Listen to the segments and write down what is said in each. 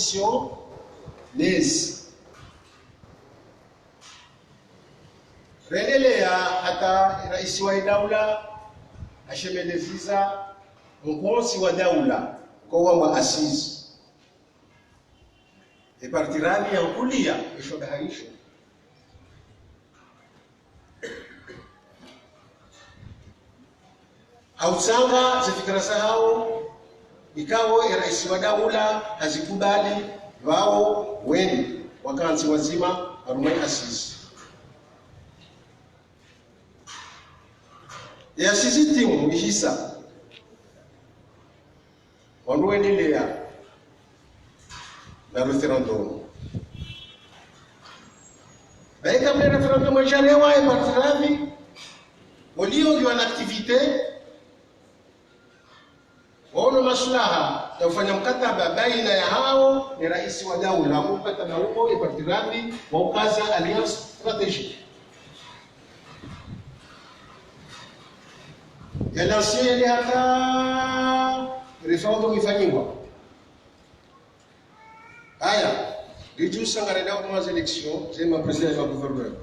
conditions nezi rendelea hata rais wa daula ashemeleziza mkonsi wa daula kwa wa asisi partirani ya kulia ishodahaisho hausanga zifikira zao ikawa rais wa daula hazikubali wao weni wakanzi wazima arumai asisi ya sisi timu ihisa wanduendelea na referendum baika mle referendum ejalewa e partirani walio ndio na activite waona maslaha ya kufanya mkataba baina ya hao ni rais wa daula mkataba huo e partirani wa ukaza alliance strategique ya l'ancien ile hata referendum ifanywa haya Dieu s'engage dans les élections, c'est ma président et ma gouverneur.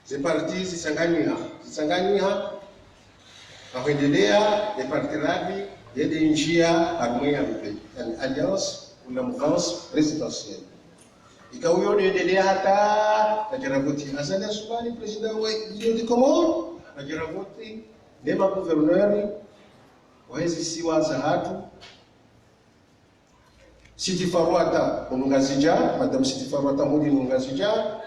C'est parti, zisanganyika kuendelea ni partirani yede njia armea alliance una mouvance présidentielle. Ikawa unaendelea hata na Jaravoti Hassan Assoumani president wa Union des Comores na Jaravoti ni ma gouverneur wa hizi siwa za hatu Siti Farwata Mungazija, Madam Siti Farwata Mudi Mungazija,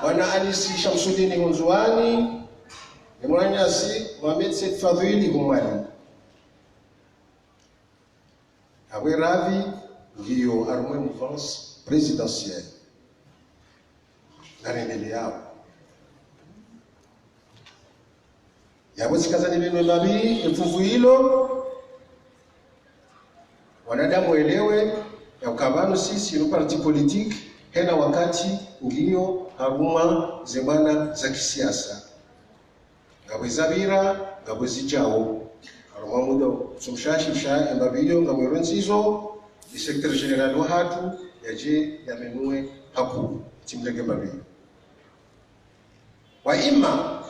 Bwana Alisi Shamsuddin Hunzuani, Emranyasi Mohamed Said Fadhili Humali. Awe ravi ndio armée mouvance présidentielle. Narendelea. Yabo sikazani beno nabii mfuvu hilo wanadamu elewe ya ukabano sisi ni parti politique hena wakati ngiyo haruma zemana za kisiasa ngabo zabira ngabo zijao haruma mudo sumshashi sha embabiyo ngamo ronsizo di secrétaire général wa hatu yaje yamenue hapo timlege mbabiyo wa imma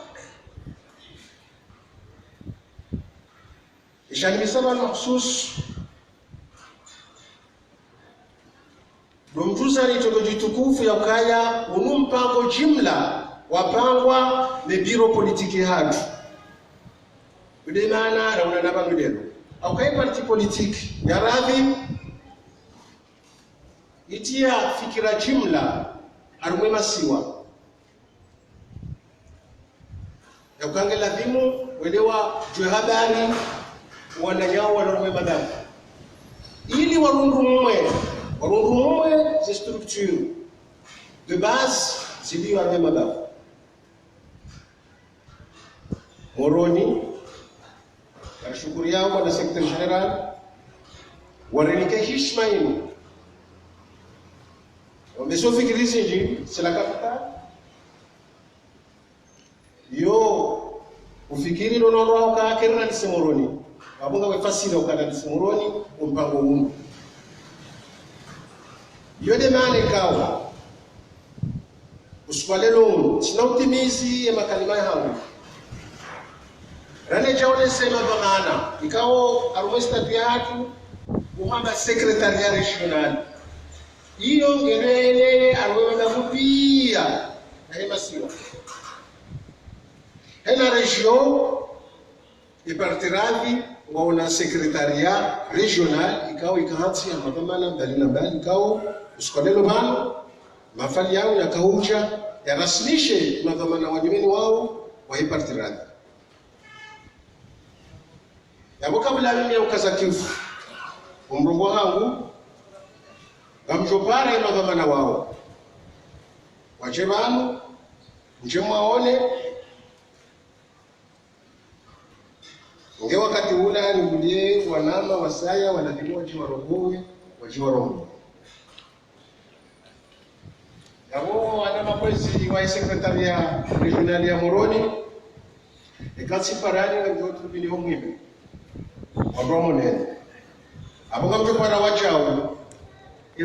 ishani misaba mahsus Lumjuza ni togo jitukufu ya ukaya unumpango jimla wapangwa ne biro politiki hatu. Ude maana na unanaba ngudelo. Aukai parti politiki ya radhi itia fikira jimla arumwe masiwa. Ya ukange ladhimu welewa jwe habari wananyao wanarumwe madamu. Ili warundumwe ces structures de base, c'est lié à la madame. Moroni, la Choukuria, le secrétaire général, Warenike Hishmaïn. Mais Sophie Grisiji, c'est la capitale. Yo, ufikiri nono ka kerna ni Moroni. Abunga we facile ukana ni Moroni, umpango umu. Yode mane kawa uswalelo sina utimizi ya makalima yangu rane jaone sema bangana ikao arumesta biatu muhamba secretariat regional iyo ngerele arwema mupia na masiwa hena region ipartiradi waona secretariat regional ikao ikaanzi ya mabamana mbali ikao usikolelo bano mafali yao yakauja yarasmishe madhamana wanyumeni wao wa ipartirani yabo kabla mimi ya ukazakifu umrongo wangu gamjopara madhamana wao wache bano nje mwaone nge wakati ula ni mlie wanama wasaya wanadimwa jiwarogowe wajiwarongo Yabo wanama polisi wa secretariat régional ya Moroni et quand si parani wa ndio tubili homwe Wabra monene. Aboga mtopara wachao.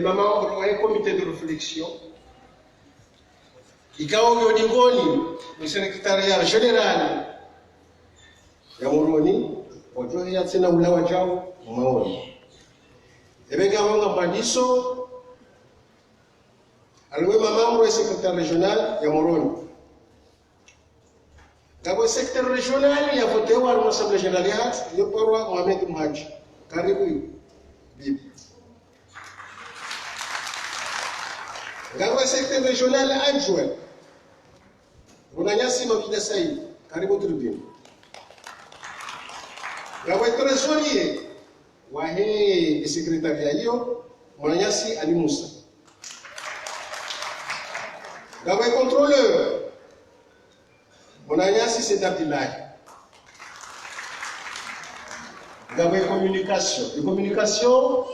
Mama wa comité de réflexion. Ikawa yodingoni ni secrétariat général ya Moroni wajo ya tena ulawa jao maoni. Ebega wanga mbandiso alwe mama wa secrétaire régional ya Moroni. Kabo secrétaire régional ya votewa na assemblée générale yo porwa Mohamed Mhaji. Karibu bibi. Gawa secrétaire régional adjoint. Unanyasi Mabida Said, karibu tribune. Gawa trésorier wa he secrétariat hiyo, Mwananyasi Ali Musa. Gawa contrôleur, Mwananyasi c'est Abdillahi. Gawa communication. Et communication,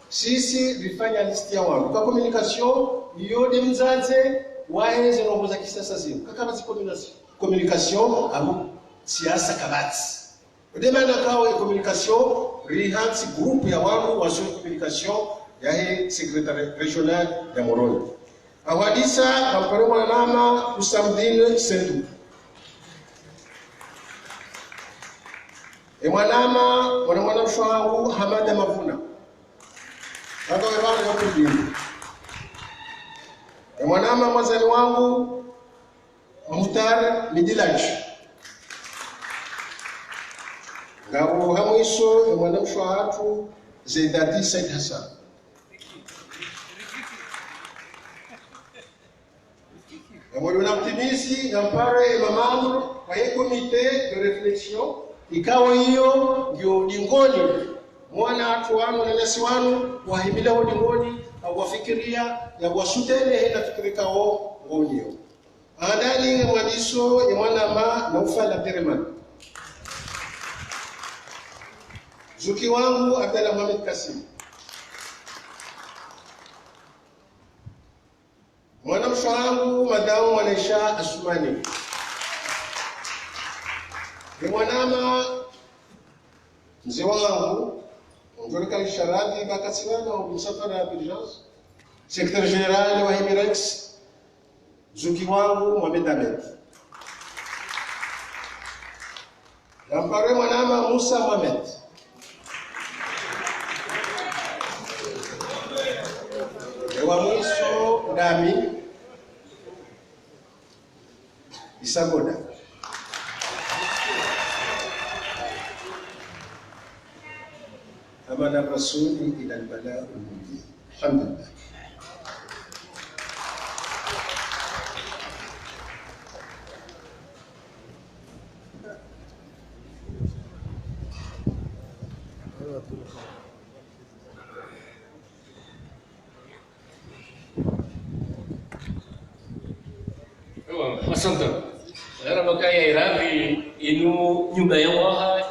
sisi rifanya listi ya wangu. Kwa communication, iyo de mzaze wae zinogoza kisasa zino. Kakabati communication abu siasa kabati. Demanda kawa communication rihansi groupe ya wangu wa communication ya he secrétaire régional ya Moroni. Awadisa kampare mwanama Usamdin Sendu. Mwanama mwana mshwangu Hamada Mavuna. Hapo wabana yote dini. Mwanama mwazani wangu Muhtar Midilaj. Ngabo hamwiso mwana mshwatu Zaidati Said Hassan. Ngabo na mtimisi ngampare mamangu kwa comité de réflexion ikawa hiyo ndio dingoni mwana watu wanu na nasi wanu wahimila udingoni au wafikiria ya wasutele hena fikirika o ngonyo adani mwadiso ya mwana ma na ufala Tereman zuki wangu Abdalla Mohamed Kasim mwana mshangu madamu Mwanaisha Asumani ni mwanama mzee wangu Ngorika Isharadi Bakatsiwana au msafara d'urgence secrétaire général wa Hemirex zuki wangu Mohamed Ahmed Lampare mwanama Musa Mohamed Ewa mwiso Dami Isagoda Amana Rasuli ila al-bala umumi. Alhamdulillah. Asante. Era makaya irabi inu nyumba ya waha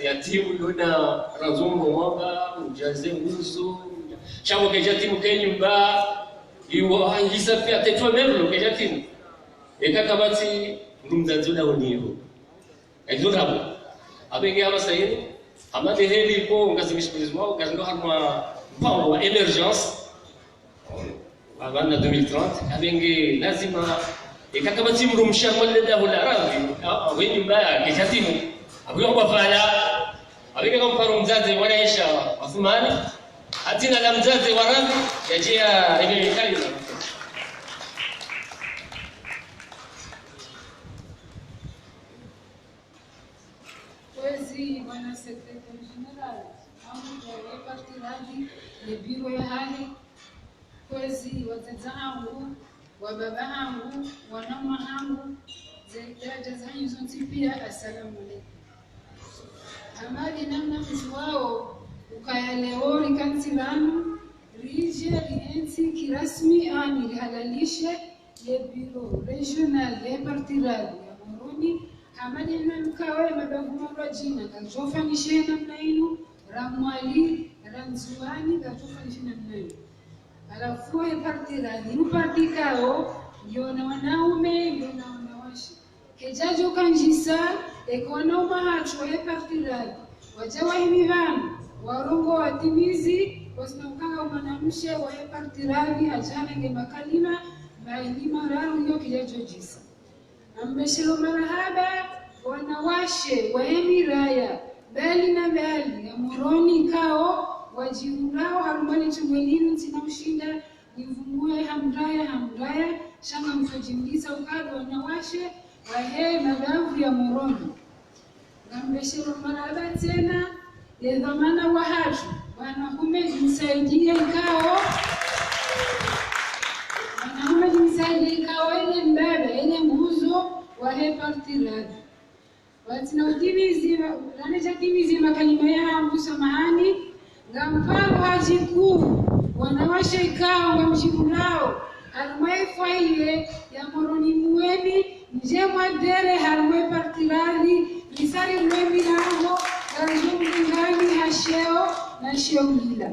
ya timu yona razongo mwanga ujaze nguzo chamo keja timu kenyumba iwo hangisa pia tetwa mevlo keja timu ekaka bati ndumzanzula oniho ekudabo abenge aba sayini amade heli ko ngazimishimizwa ngazndo harma mpango wa emergence abana 2030 abenge lazima ekaka bati mrumsha mwale dawo la rabi wenye mbaya keja timu Abuyomba fala abike kama mfano mzazi Mwanaisha Athumani atina la mzazi wa rangi yajia ile kali za Wezi wana secrétaire général amu wa parti radi le bureau ya hali wezi wazazi wangu wa baba wangu wana wangu zitaja zanyu zote pia asalamu alaykum Amadi namna mzwao ukayaleori kansilanu rije rienzi kirasmi ani rihalalishe le bureau régional ya parti radi ya Moroni Amadi namna mkawe mabavu mabajina kajofanishe namna inu ramwali ramzuani kajofanishe namna inu alafu ya parti radi parti kao ndio na wanaume ndio na wanawake Kejajo kanjisa ekona mahacho e partirali wajawa himi vanu warongo watimizi wasinaukaga mwanamshe wae partiravi hajanenge makalima mailima raru hiyo kijajojisa ambeshelo marahaba wanawashe wae raya bali na bali ya moroni kao wajirurao harumani chumwelini tina ushinda nivumbue hamraya shanga mfojimgiza ukado wanawashe wae madavu ya moroni ngambeshelo marahaba tena ya dhamana wa hatu wanahume jimsaidie ikao ile mbebe ile nguzo wahe partiradi watina utimizi raneja timizi makalima yangu samahani ngamparo hajikuu wanawasha ikao ngamjibulao harumwe faile ya moroni muweni njemwa dere harumwe partiradi nisari mwemi nango ngani hasheo na sheulila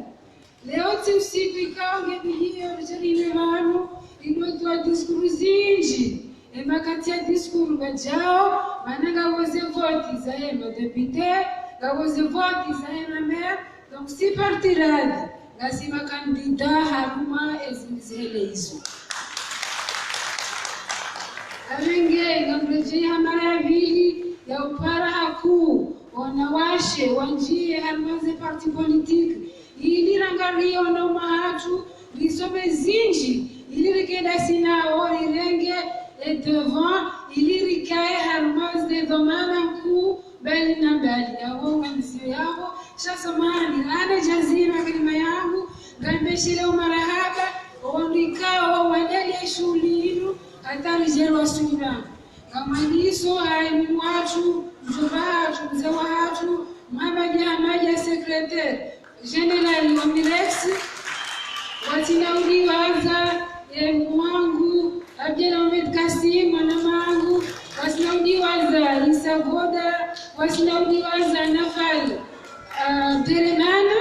leo usiku ikao ngebijio rjarime vanu inoitwa diskuru zinji emakati ya diskuru bajao mananga woze voti za ema depute gawoze voti za ema maire donc si partiradi gasima kandida haruma ezimzele hizo awenge ngamrejea mara vili ya upara hakuu wanawashe wanjie harmaze parti politique ili rangario no mahatu lisome zinji ili rikenda sinao rirenge et devant ili rikae harmaze de dhamana mkuu bali na bali yawo wanzio yao shasamani ana jazima kalima yangu gambeshile umarahaba wandikao wanele shulinu hatari jero sura kama niso hai watu mzobatu mzawa hatu maja secrétaire général wa Milex watinaudi waza mwangu Abdelamed Kasim mwanamangu wasinaudi waza Isagoda wasinaudi waza Nafal Terenana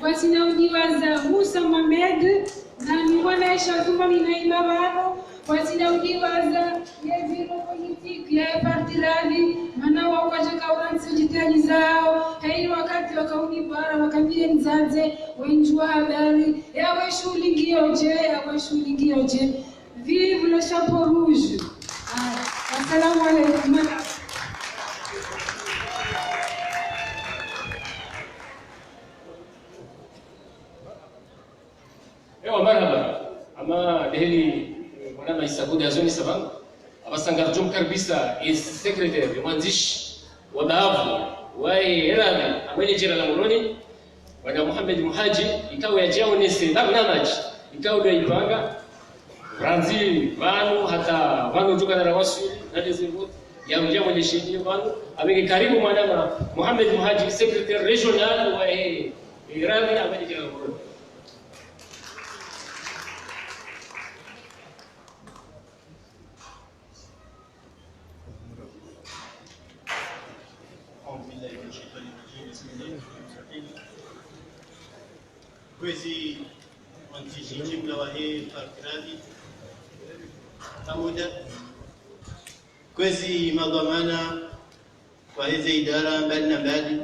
wasinaudi waza Musa Mohamed na niwanaisha tuma ninaima bano wasinaudi waza ya viro politiki ya partiradi manawa kwa kauransi jitaji zao haini wakati wakauni bara wakabile mzaze wenjua habari yawe shuli ngioje vive le chapeau rouge. Assalamu alaikum. Ewa marhaba ama deheli mwanama Isagoda zoni sabangu abasangarjum karbisa is secretary mwanzishi wa baavu wae eradi amwele jira la moroni wana Muhammad Muhaji ikawa ya jao nese barnamaj ikawa do ipanga ranzi vanu hata vanu tuka na rawasu na dezingo ya mjamo le shidi vanu amenge karibu mwanama Muhammad Muhaji secretary regional wa eradi amwele jira la moroni. Kwezi mwanzishi jimla wa partiradi pamoja kwezi madhamana kwa hizi idara mbali na mbali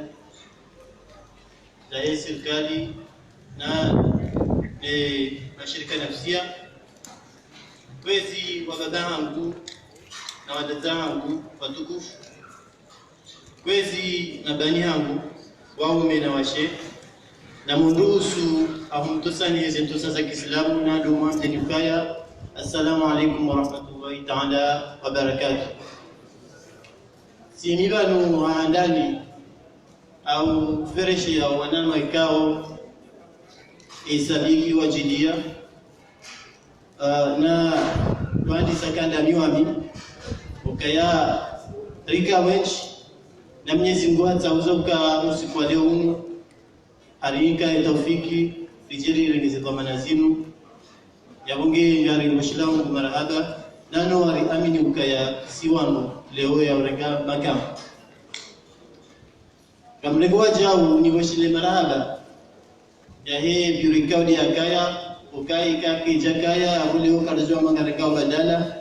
za serikali na mashirika nafsia kwezi wabadahangu na wadadahangu watukufu kwezi na bani hangu waume na washe na mundusu ahumtusani hizi ntusa za Kiislamu na duma mtenifaya. Assalamu alaikum wa rahmatullahi ta'ala wa barakatuh. Simibanu haandani au fereshi ya wananwa ikao isabiki wajidia na wadi sakanda miwami ukaya rika wench na Mwenyezi Mungu atauzoka usiku wa leo humu harika taufiki rijiri ringize kwa manazinu yabunge yari mushilamu marahaba nano wari amini ukaya siwanu leo ya urega makam kamrego wajau ni washile marahaba ya he biurikaudi ya kaya ukai kaki jakaya abule ukarajwa mangarekao badala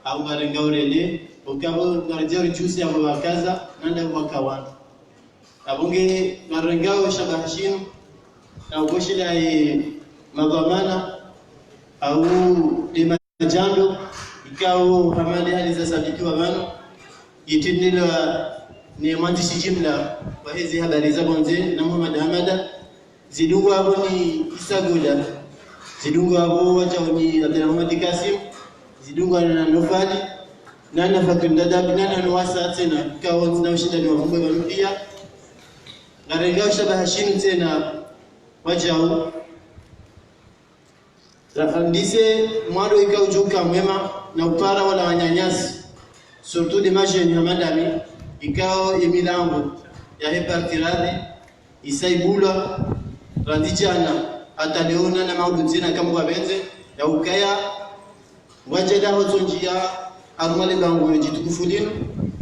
au ngarenga urele ukabo ngarejeri chusi abo wakaza nanda wakawana abunge marengao shabahashinu na ugoshila madhamana au de majando ikao hamali hali za sabiki wa bano yitindila ni mwandishi jimla wa hizi habari za bonze na Muhammad Hamada zidungu hapo ni Isa Goda, zidungu hapo wacha ni Abdulrahman Kasim, zidungu na Nofali nana Fatundada binana nwasa tena kao na ushindani wa vumbi wa mpia na rengao shabahashinu tena wajao rafandise mwado ikaujuka mwema na upara wala wanyanyasi surtout de majeni ya madami ikao imilango ya hepartiradi isaibula randijana hata leona na maudu tena kama wabeze ya ukaya wajeda hotonjia arumale bangu jitukufu lino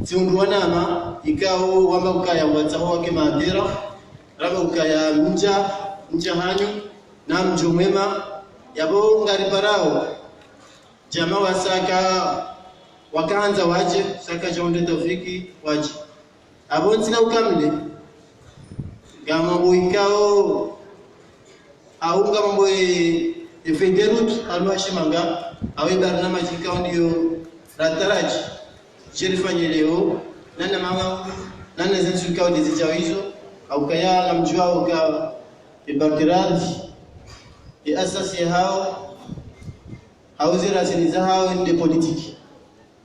tiunduwana ma ikao wamba ukaya wataho wake maadhira raba ukaya mja hanyu na mjomwema yabo ngaribarao jamaa wasaka wakaanza waje saka jonde tofiki waje abonzi na ukamile kama boikao aunga mambo efederut alwashimanga awe barnama jikao ndio rataraji sherifanye leo nana mama nana zinzukao dizijao hizo au kaya na mjuao ka ibartiradi asasi hao hauzi rasini za hao ndi politiki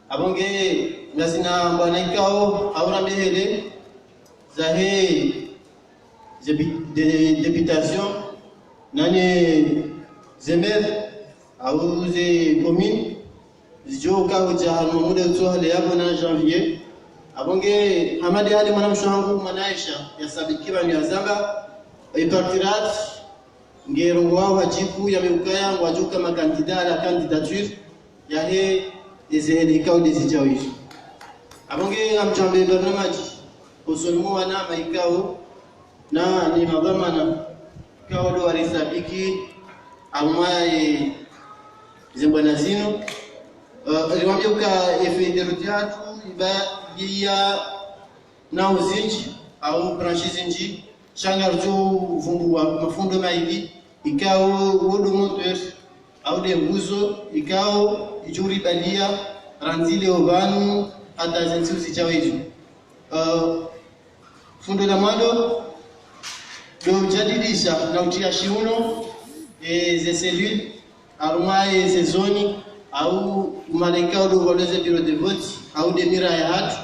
abonge ngasina bwana ikao aura mehele za he députation nane zemer au ze commune zijoka ujahano muda tuale hapo na janvier abonge hamadi hali mwanamshangu manaisha yasabikiwa ni azamba ipartirat ngero wao wajibu yameukaya wajuka makandida la candidature ya he ezehedikao desijawishi abonge amchambe barnamaji usulmu wana maikao na ni mabamana kao do warisabiki amaye zembana zino aliwambia uka efederutiatu ibadia na uzinji au branches nji shangarjo vumbua mafundo maili ikao wodo moteur au de mbuzo ikao ijuri balia ranzile ovanu hata zensi usichaweju fundo la mwado do jadilisha na utia shiuno ze cellule arumaye ze zoni au malekao do waleze bureau de vote au de mira ya hatu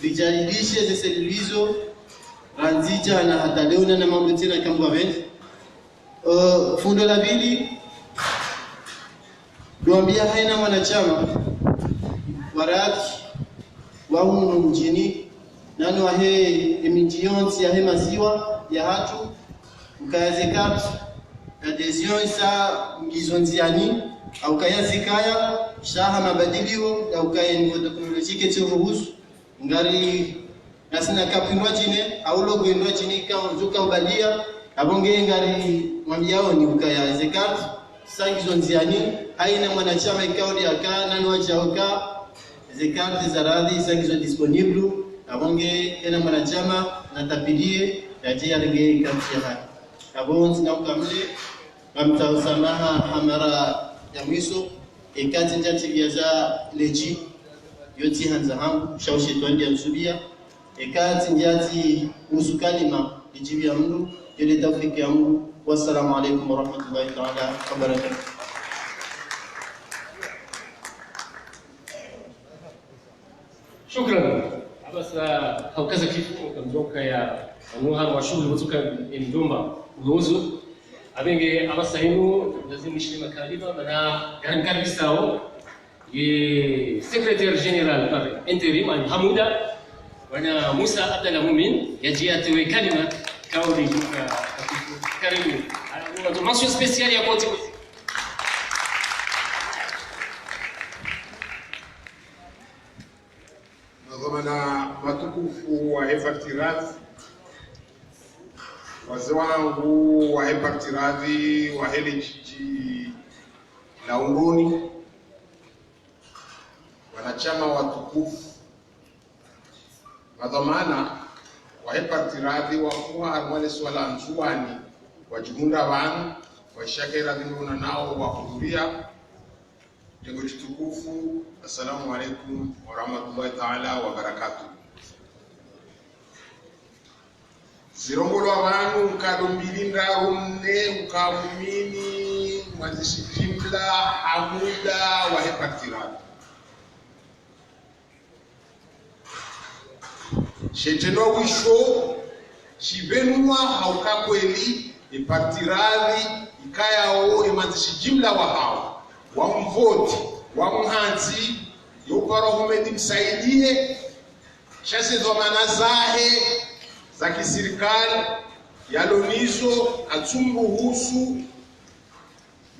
vijadilishe ze cellule hizo ranzija na hata leona na mambo tena kama vile fundo la pili duambia haina wanachama waraki wa humu mjini nani wa he emitiyonsi ya he maziwa ya hatu ukayazekatu adhesion isa ngizonziani au kayazikaya shaha mabadilio au kaya nivo teknolojike tiruhusu ngari nasina kapindwa chine au logo indwa chine kama mzuka ubalia abonge ngari mwambiao ni ukayazekatu sangizo nziani haina mwanachama ikaudi aka nani wachaoka zekati za radhi sangizo disponible abonge ena mwanachama na tapilie yaje alenge kati ya haki abonzi na ukamle kamtausamaha hamara ya mwiso ekati njati za leji yoti hanza hangu shaushe twandi ya msubia ekati njati usukalima ijibi ya mdu yole tafiki ya mdu. Wassalamu alaikum warahmatullahi ta'ala wabarakatuh. Shukran. Basa haukaza kifu kamjoka ya anuha wa shughuli kutoka Ndumba ulozo abenge abasa inu lazima ishini makaliba bana garan karbisao ye secrétaire général par intérim Hamouda wana Musa Abdallah Mumin yajiate we kalima kauli juka karibu ana mention spéciale ya kote na matukufu wa Hepatiradhi, wazee wangu wa Hepatiradhi wa hili jiji la Unguni, wanachama watukufu, madhamana waheparti radhi wakuwa harumale swala nzuani wajumunda wanu washake radhi nao wahudhuria tengo chitukufu. Assalamu alaikum warahmatullahi ta'ala wabarakatuh. Zirongolo abantu kadombilinda rumne ukamumini mwanzishi jimla hamuda waheparti radhi sheteno wisho shibenwa hauka kweli iparti radhi ikayao imanzishi jimla wa hao wa mvoti wa mhanzi yopara humedi msaidie shase dhamana zahe za kisirikali yalonizo atsumbuhusu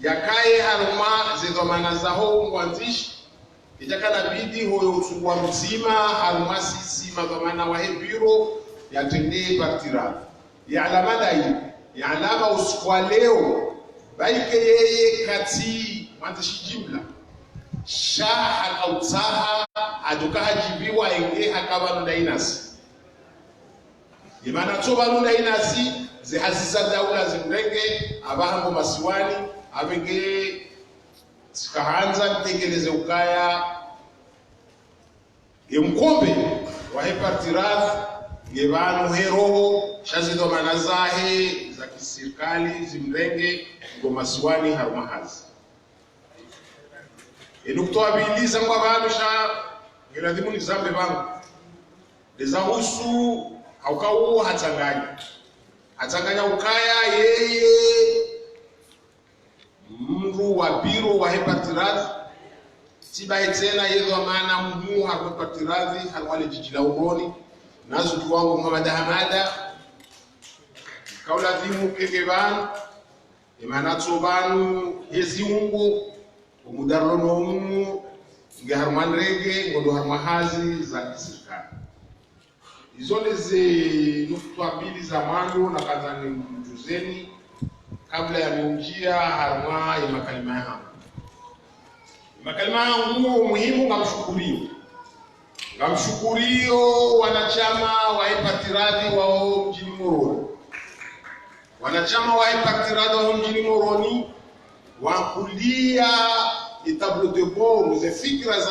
yakaye haruma zidhamana zaho mwanzishi itakana bidi hoyo utungwa mzima haruma sisi madhamana wa hebiro yatendee parti radhi ya alama dai ya alama usikwa leo baike yeye kati mwanzishi jimla shaha kautaha adukaha jibiwa enge hakaba nudainasi imana toba nudainasi zihasisa daula zimrenge abahango masiwani abenge sikahanza mtegeleze ukaya yemkombe waheparti radhi ngebanu heroho shazido manazahe za kisirikali zimrenge ngo masiwani harumahazi enuktoa biliza ngwa bantu sha ngiladhimu nizambe bangu lezahusu haukawu hatanganya ukaya yeye mru wa biro wa heparti radhi tiba tena yedo maana mhu heparti radhi halwale jiji la Ugoni nazo kiwango Muhammad Hamada kaula dhimu kegeban imana tsobanu heziungo umudarlono umu nge harman rege ngondo harmahazi za kisirikali izole ze nukta mbili za mwanzo na kazani mjuzeni kabla ya miunjia harma ya makalima yangu. Makalima yangu muhimu ngamshukurio wanachama wa heparti radhi wao mjini Moroni. Wanachama wa heparti radhi wao mjini Moroni wakulia tableau de bord za fikra za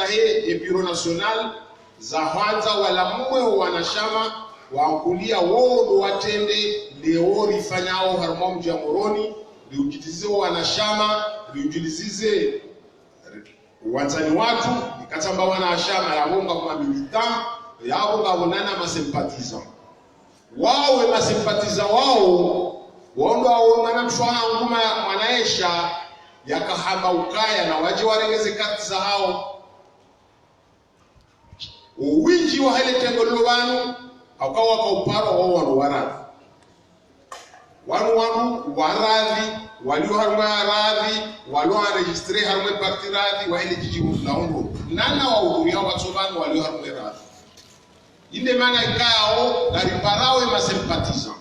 Bureau National za kwanza wala mwe wanachama wakulia wao watende leo rifanyao harma mji Moroni liujitizize wanachama liujilizize wanzani watu nikatamba wanachama yabonga kwa militant yabonga bonana masempatiza wao masempatiza wao waondo waona mshwana nguma mwanaesha yakahamba ukaya na waje warengeze kati za hao uwinji wa hale tengolo wanu akawa kwa uparo wao wanu waradhi walio harma radhi walio registre harma parti radhi wa ile jiji mlaongo nana wa uhudhuria watsobano walio harma radhi inde maana ikao gariparawe masempatiza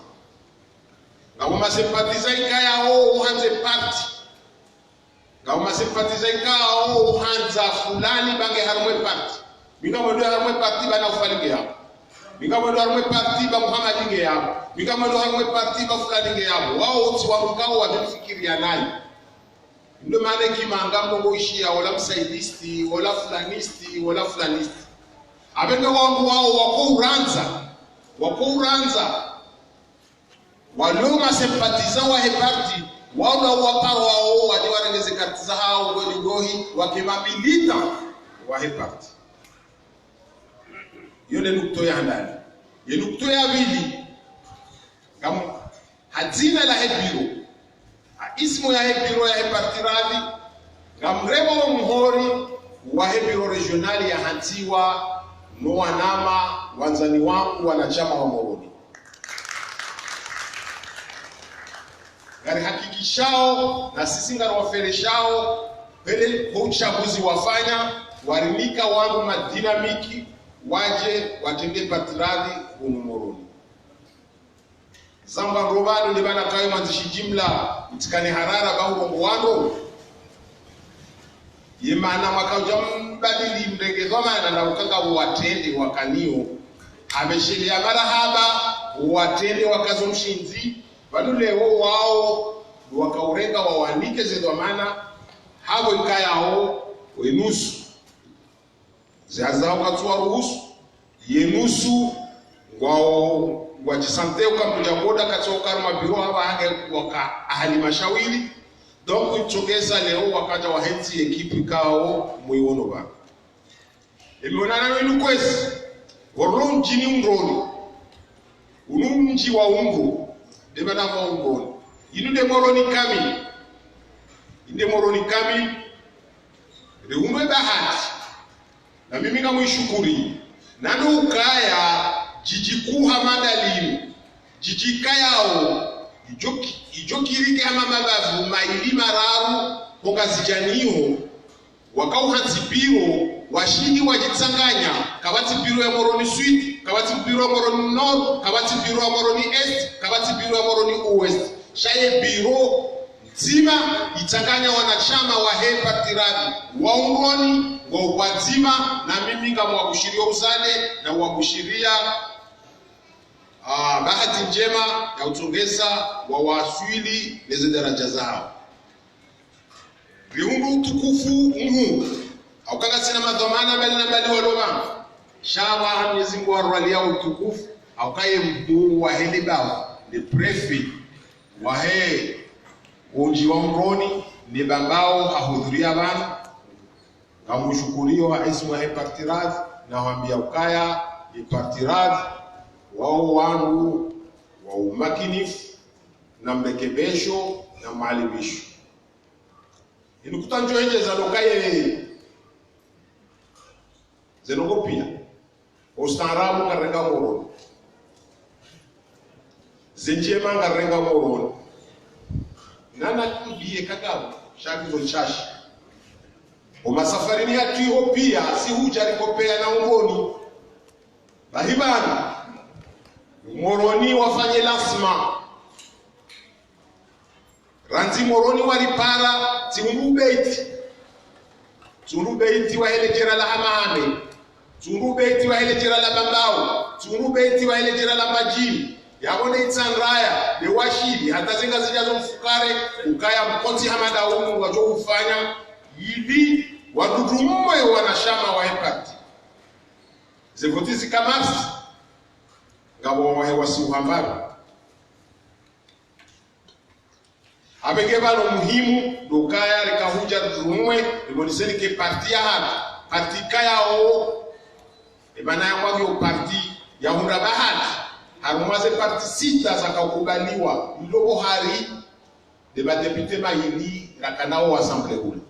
na masempatiza ikao uhanze parti na masempatiza ikao uhanza fulani bange harma parti minga mwendo harma parti bana ufalige hapo minga mwendo harma parti ba Muhammad inge hapo minga mwendo harma parti ba fulani inge hapo wao wote wamkao wajifikiria naye ndio maana kimanga mgongo ishia wala msaidisti wala fulanisti abenge wangu wao wako uranza walio masempatiza wa heparti wao na waparo wao waje warengeze karti za hao goligohi wakimamilita wa heparti. Yule nukto ya ndani ye nukto ya pili kama hazina la hebiro ismu ya hebiro ya heparti radhi ngamrebo muhori wa hebiro regionali ya hantiwa no wanama wanzani wangu wanachama wa Moroni gari hakikishao na sisi ngara wafereshao pele kwa uchaguzi wafanya warimika wangu madinamiki waje watende parti radhi humu Moroni zamba robado ni bana kayo manzishi jimla mtikane harara bahu wando yemana makauja mbadili mrenge zoma na ukanga watende wakanio ameshilia marahaba watende wakazo mshinzi bado leo wao wakaurenga wawanike zedwamana havo ikayao wenusu zazao katsuwa ruhusu yenusu wao wajisante ukamuja boda katsoka mabiro haba hange waka ahalimashauri donc ichogeza leo wakaja wahenzi ekipi kao muiwono ba emeonana wenu kwezi worlo mjini umroni unumji wa ungo debana wa ungoni inu de moroni kami inde moroni kami de umwe bahati na mimi kama ishukuri nano ukaya jiji kuha madalini jiji kayao ijokirike ama mabavu maili mararu pokazijaniho wakauhanzi biro washini wajitsanganya kabati biro ya moroni sud kabati biro ya moroni nord kabati biro ya moroni est kabati biro ya moroni west shaye biro nzima itanganya wanachama wa Partiradi wa ungoni wa upazima na mimi kama wakushiria uzale na wakushiria bahati njema ya utongeza wa waswili leze daraja zao viungu tukufu Mungu aukanga sina madhamana bali na bali waloma shawa Mwenyezi Mungu arwalia utukufu aukaye mkuu wa Helibao ni prefect wa uji wa mroni ni bambao ahudhuria bana na mshukurio wa ismu wa Partiradi na waambia ukaya ni Partiradi wao wangu wa umakinifu na mrekebesho na maalimisho inukutanjo nje za lokaye zenogopia ustaarabu karenga moroni zenjema ngarenga moroni nana kubiye kagabo shagizo chashi umasafarini hatuyo pia si huja alikopea na ungoni bahibana moroni wafanye lasma ranzi moroni walipara tungubeiti wa helejera la hamame tungubeiti wa helejera la bambao tungubeiti wa helejera la majini yabone itsanraya de washidi hata zinga zijazo mfukare ukaya mkonti hamada umu wajo ufanya ili wadudu mwe wanashama wa hepati zevotizi kamasi ngabo wa hewa si uhambari abenge bano muhimu dokaya likahuja rumwe imoniseni ke parti ya hana parti kaya o ebana ya mwagi o parti ya hunda bahati harumaze parti sita zakakubaliwa ilobo hari de badepute mayili rakanao wa assemblée ule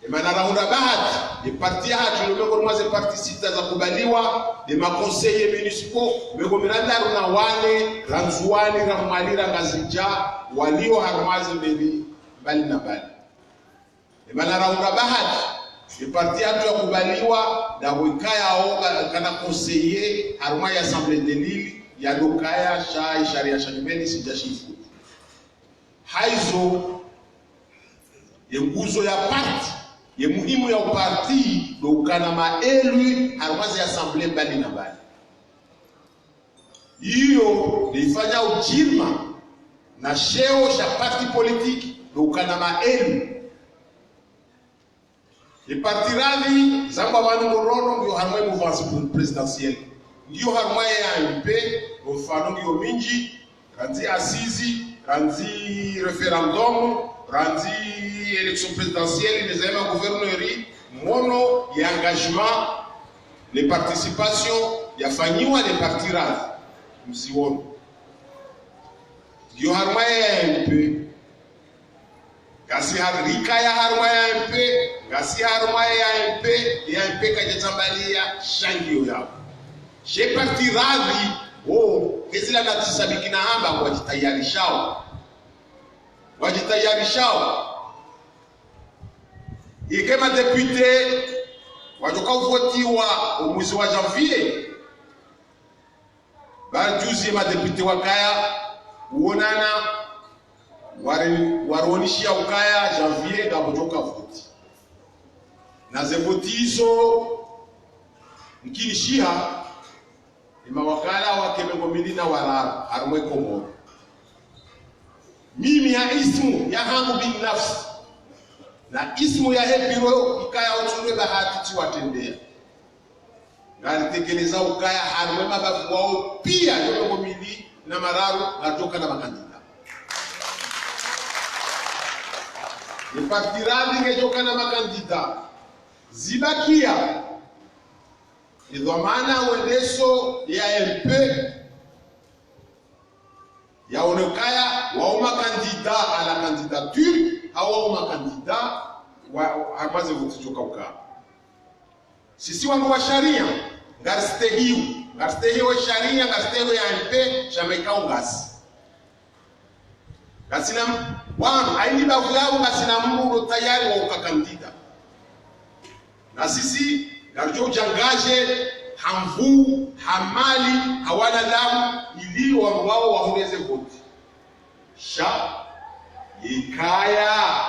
emana rahunda bahati de parti ya hatu ilobo harumaze parti sita zakubaliwa de maconseillers municipaux bego miranda na wale ranzuani ramalira ngazija walio harumaze mbali na mbali emana rahunda bahati de parti hatu ya kubaliwa na wikaya oga kana conseiller haruma ya assemblée de l'île ya dokaya sharia shanimeni sijashifu haizo ye nguzo ya parti ye muhimu ya uparti dokana maelu haruma ya assemblée mbali na mbali hiyo nifanya ujirma na sheo sha parti politique dokana maelu le Partiradi zamba wanu morono ndio harumwe mouvance présidentielle ndio harumwe ya MP mfano ndio minji ranzi asizi ranzi referendum ranzi élection présidentielle les éléments gouvernerie mono ya engagement les participations yafanyiwa les Partiradi msiwono ndio harumwe ya MP gasi harika ya harumwe ya MP gasi haruma ya MP kajetambalia shangio yao she Partiradi kezila na tisabiki na hamba wajitayarishao ikema depute wajoka uvotiwa mwezi wa janvier bajuzi ma depute wakaya uonana waronishia ukaya janvier gabojoka voti na zevotizo mkini shiha mawakala wa kemengomili na warara harumwe Komoro. Mimi ya ismu ya hangu binafsi na ismu ya hebiro ikaya utunwe bahati tiwatendea ngalitekeleza ukaya harumwe mabavu wao pia kemengomili na mararu natoka na makandida Nipatiradi ngetoka na makandida zibakia idhamana uendeso ya MP yaonekaya wauma kandida ala candidature au wauma kandida wa amaze vutichoka ukaa sisi wangu wa sharia ngarstehiwe sharia ngarstehiwe ya MP shamekao ngasi kasina wan ainiba vyao kasina muro tayari wa ukakandida na sisi garjo ujangaje hamvu hamali hawana damu ili wao waongeze voti sha ikaya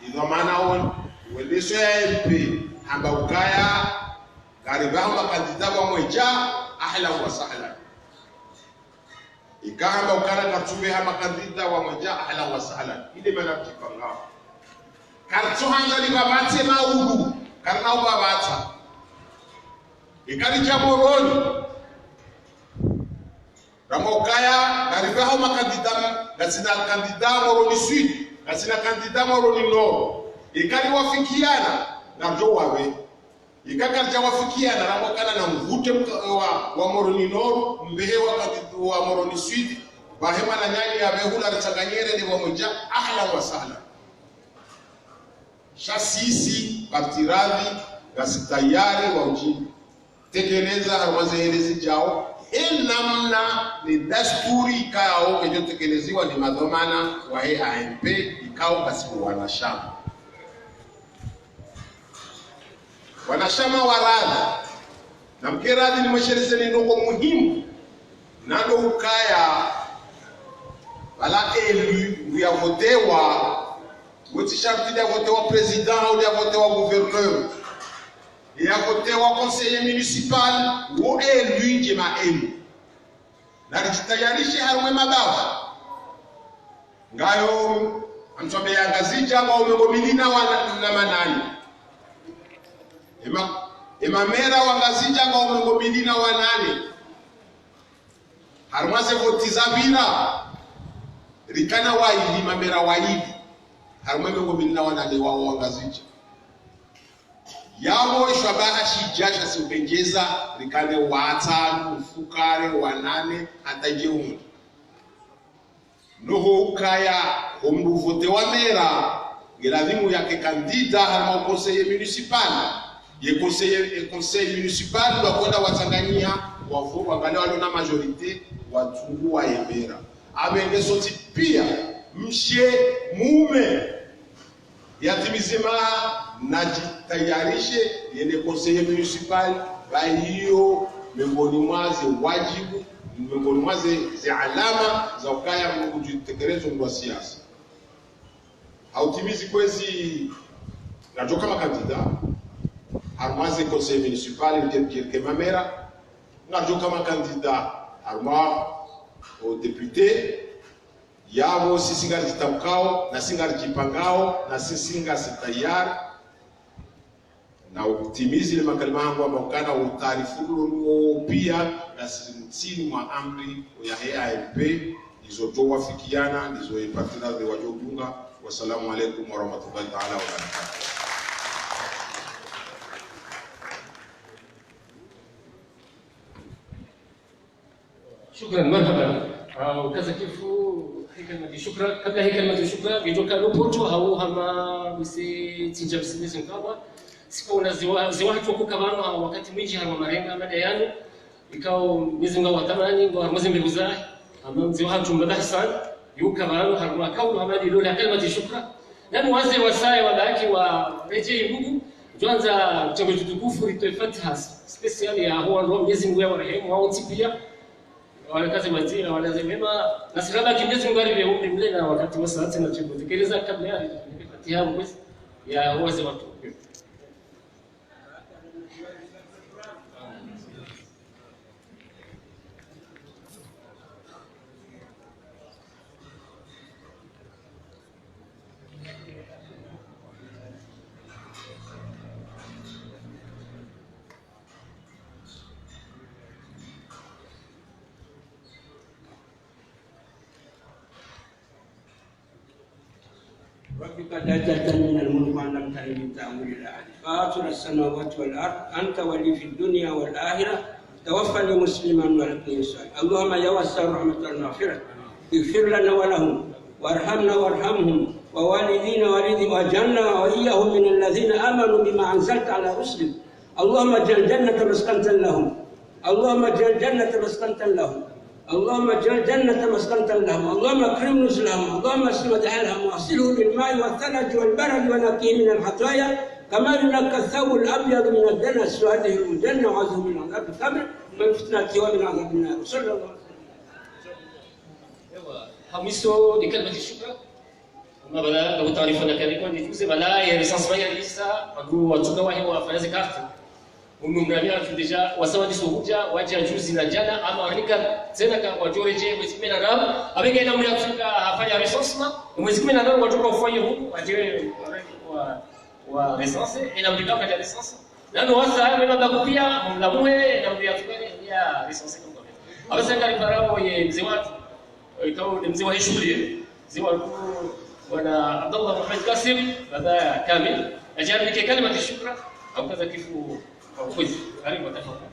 idhamana on weleso ya MP hamba ukaya karibahu makandida wa mweja ahla wa sahla ikahamba ukara katume hama kandida wa mweja ahla wa sahla ile maana kipanga karto hanga libabate maudu karna ubabata ikari jamoroni ramokaya karibahu makandida gasina kandida moroni sud gasina kandida moroni nord ikari wafikiana na jo wawe ikakarja wafikiana ramokana na mvute wa moroni nord mbehe wa moroni sud bahema na nyani ya behula ritanganyere ni wamoja ahla wa sahla shasisi partiradhi gasitayari wa ujini tekeleza harwazeelezi jao namna ni dasturi kao kejo tekeleziwa ni madhomana wa AMP ikao basi wanashama waradhi na mkeradhi ni mweshereze ni ndogo muhimu nado ukaya wala elu ya votewa woti sharti ya votewa president au ya votewa gouverneur ya votewa conseiller municipal wo elu njema elu na rijitayarishe harumwe mabavu ngayo amtobe ya gazija wa umegomilina na manani mera wa gazija wa umegomilina wa nani harumase voti za vina rikana waidi mamera waidi harumwe umegomilina wa nani wa gazija yawo shabaha shijasha siupengeza rikane watanu ufukare wanane ataje umu noho ukaya omdu vote wa mera geladhimu yake kandida harma conseiller municipal ye conseil municipal wakwenda watanganyia wafu wangale walona majorite watungu wa yemera abenge soti pia mshe mume yatimizima najitayarishe yende conseiller municipal hiyo miongoni mwaze wajibu miongoni mwaze zi alama za ukaya kujitekeleza kwa siasa hautimizi kwezi natoka kama kandida harmaze conseiller municipal ndiye mamera natoka kama kandida harma au député yabo sisi ngari zitamkao na singari jipangao na sisi ngari tayari na utimizi ile makalima yangu ambao kana utaarifu pia na sisi mwa amri ya AMP izotoa fikiana ndizo ipatana de wajodunga. Wasalamu alaykum wa rahmatullahi ta'ala wa barakatuh. Shukran, marhaba. Kaza kifu hikama shukran kabla hikama shukran bitoka lopoto hao hama bisi tinja bisi nkawa siku unaziwa ziwatu kukabano wakati mwingi harwa marenga madayano ikao mizinga watamani ngo harmazi mbiguza ama mziwatu mbadahsan yukabano harwa kaulu hamadi lola kalima shukran nani waze wasai wadaki wa reje ngugu tuanza chango tukufu ritoifatiha special ya huwa ndo mizinga wa rehemu au tipia walikazi wazira wanazimema na siraba kimezi ngari vya umri mle na wakati wa saa na chimbo tekeleza kabla ya nipatiha mwezi ya waze watu ربك لا تأتن من الملك وأن لم تلد من تأمر الأحد فاطر السماوات والأرض أنت ولي في الدنيا والآخرة توفني مسلما والقني صالحا اللهم يا واسع الرحمة والمغفرة اغفر لنا ولهم وارحمنا وارحمهم ووالدينا والديهم واجعلنا وإياهم من الذين آمنوا بما أنزلت على رسلك اللهم اجعل جنة مسكنة لهم اللهم اجعل جنة مسكنة لهم اللهم اجعل جنة مسكنة لهم اللهم اكرم نزلهم اللهم اسلم دحلهم واغسلهم بالماء والثلج والبرد ونقيه من الخطايا كما ينقى الثوب الابيض من الدنس وادخلهم الجنة وعزهم من عذاب القبر من فتنة ومن عذاب النار صلى الله عليه وسلم. Hamiso ni kalma shukra. Ama bala na taarifa na kali kwa ndifuze bala ya lisansi ya lisa agu watuka wahi wafanya karti. Umumnamia tu deja wasawa disuhuja waje juzi na jana ama wanika tena kwa wajoreje mwezi 18 abenge na mlia kufunga afanya recensement mwezi 18 watoka ufanye huko waje wa recensement ina mlika kwa recensement nano wasa hayo mema bakupia mlamuhe na mlia tukane ya recensement kwa hivyo abasanga riparao ye mzee watu ikawa mzee wa shughuli mzee wa wana Abdullah Muhammad Kasim baada kamil ajaribike kalima shukra au kaza kifu خذ غريب وتفضل.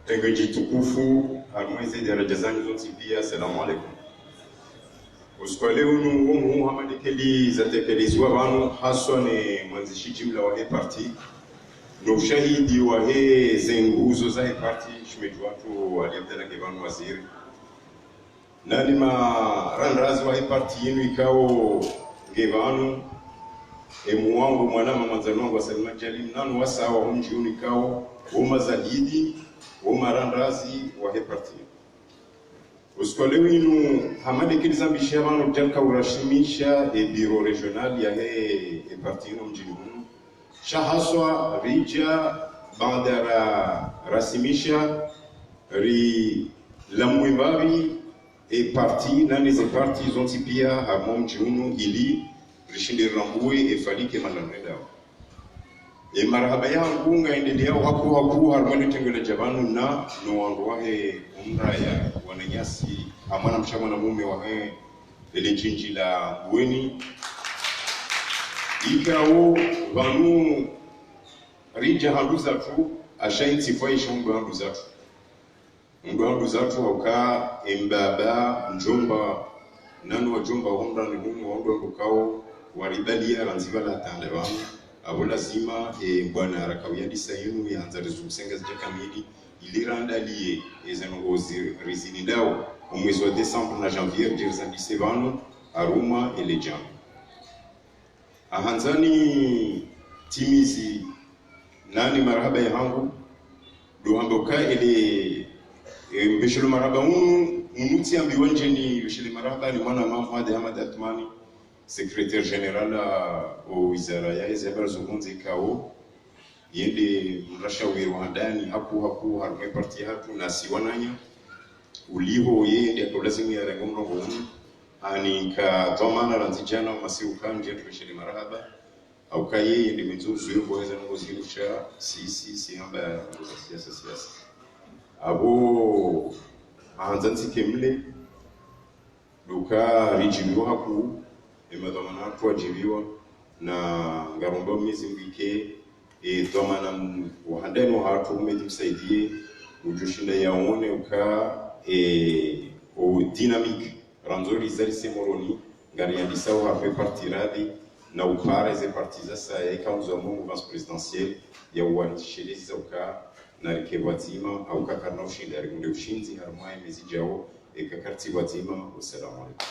Tengeji tukufu almwezi daraja zangu zote pia assalamu alaikum. Usiku leo ni Muhammad Keli zatekelezwa bano haswa ni mwanzishi jumla wa parti na ushahidi wa zenguzo za parti shumejwa tu aliyemtana kebanu waziri nani marandrazi wa parti yenu ikao ngevanu emuwangu mwanama manzano wangu wa Salima Jalim nanu wasawa humjiuni ikao woma zahidi woma randrazi wa parti usikwalewi inu hamade kilizambisha vanu janka urashimisha biro regional ya parti yenu mjini hunu shahaswa rija bandara rasimisha ri lamwimbavi parti nani ze parti zonti pia harmon mjini ili rishinde rambue falike mananweda marahaba yangu ngaendelea haku harmoni tengele jabanu na no wangu wahe umra ya wananyasi amana mshamana mume wahe ile jinji la Bweni ikao vanu rija handuza tu ashainti faisha mungu zatu hauka embaba njomba nanu wajomba umra ni mume wangu ndokao waribalia ranziba la tandevanu abo lazima bwana rakawiyadi sayinu yanza rezumsenga zija kamili iliranda liye ezenongozi residindao mwezi wa Desembre na Janvier jirzandise vanu aruma elejan ahanzani timizi nani marhaba yangu duamboka ile mbeshelo marhaba unuti ambiwanje ni mbeshelo marhaba ni mwana Mahmoud Ahmad Atmani secrétaire général au wizara ya Zabara Zumunzi kao yende mrashauri wa ndani haku harumwe parti hatu na siwananya uliho yende akolazimu ya rangondo ngoni ani ka tomana ranzijana masiuka nje tushiri marhaba au kaye yende mizuzu yuko weza ngozirusha si hamba siasa abo anzanzi kemle duka rijibiwa haku emadhamana watu wajibiwa na ngaromba miezi mwike dhamana wahandani wa hatu umejimsaidie ujushinda yaone uka o dynamique ranzori zari semoroni ngari yandisao hape parti radhi na upara ze parti zasa ya ikanzo wa mouvance présidentielle ya uwanishiriza uka na rikewatima au kakarna ushinda ya rikunde ushinzi harumai mezi jao kakarti watima wassalamu alaikum.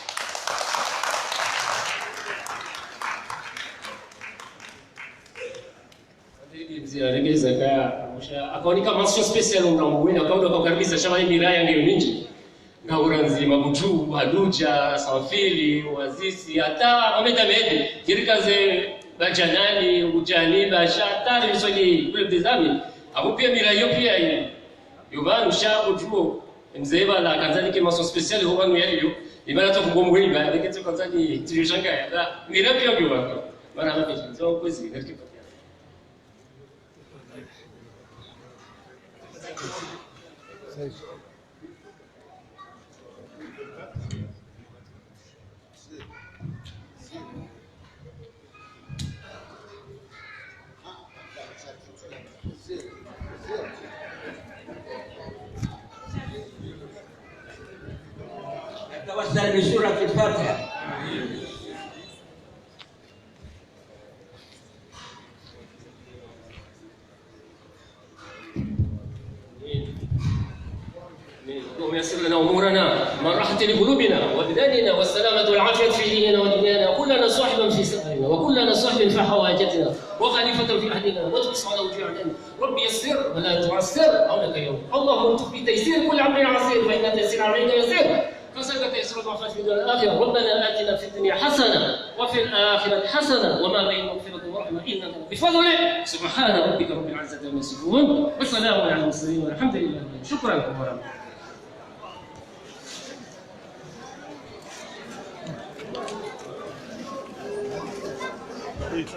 Regeza kaya akaonika mention spéciale unamwena akaenda kukaribisha shamba hili raya ndio mingi na uranzi mabutu haduja sanfili wazisi hata ameta mede kirikaze bajanani ujani basha tari msoni kule bizami hapo pia mirayo pia ile yobanu shabu tuo mzeba la kanzani ke mention spéciale hobanu yaliyo ibara to kugomwe iba ndiketo kanzani tujishanga ya mirayo pia ndio mara hapo ndio kwezi katika نتوسل بسورة الفاتحة. اللهم يسر لنا امورنا من راحه لقلوبنا وابداننا والسلامه والعافيه في ديننا ودنيانا، وكلنا صاحبا في سفرنا وكلنا صاحب في حوائجتنا وخليفه في اهلنا وتقص على وجوعنا. رب يسر ولا تعسر عونك يوم. اللهم انطق بتيسير كل امر عسير فان تيسير عليك يسير فسلك تيسير ضعفات في الدنيا والاخره. ربنا اتنا في الدنيا حسنه وفي الاخره حسنه وما بين مغفره ورحمه انك بفضله. سبحان ربك رب العزه عما يصفون وسلام على المرسلين والحمد لله. شكرا لكم ورحمه الله. Thank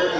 you.